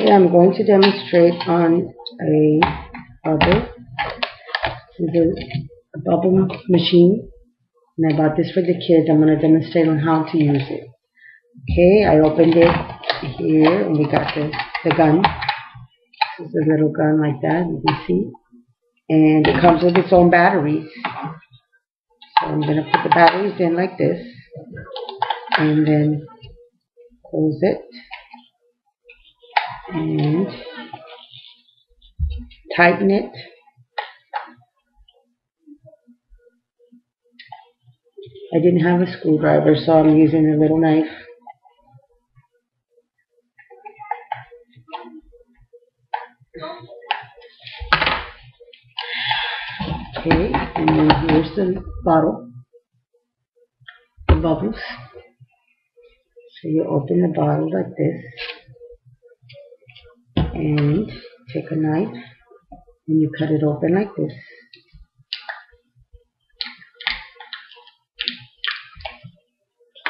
Okay, I'm going to demonstrate on a bubble. This is a bubble machine, and I bought this for the kids. I'm going to demonstrate on how to use it. Okay, I opened it here, and we got the gun. This is a little gun like that, you can see. And it comes with its own batteries. So I'm going to put the batteries in like this, and then close it, and tighten it. I didn't have a screwdriver, so I'm using a little knife. Okay, and then here's the bottle, the bubbles. So you open the bottle like this, and take a knife, and you cut it open like this.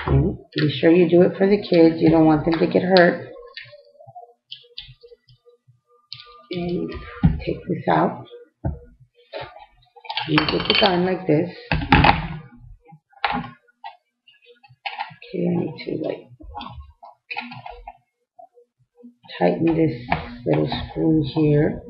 And be sure you do it for the kids. You don't want them to get hurt. And take this out. You get the gun like this. Okay, I need to tighten this little screw here.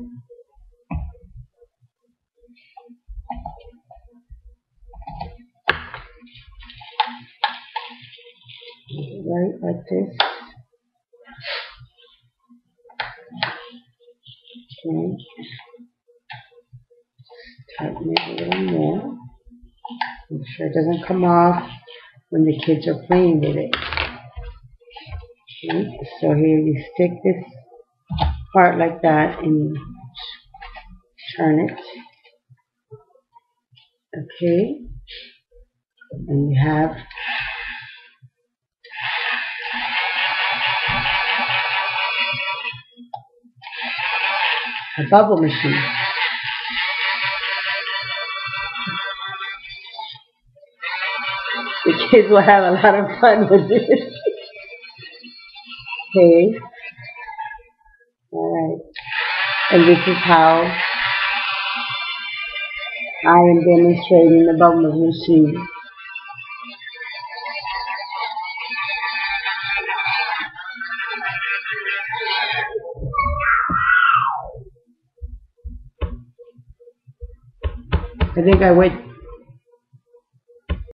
Right like this. Okay. Tighten it a little more. Make sure it doesn't come off when the kids are playing with it. Okay. So here you stick this part like that and you turn it. Okay. And you have a bubble machine. The kids will have a lot of fun with this. Okay. Alright. And this is how I am demonstrating the bubble machine. I think I went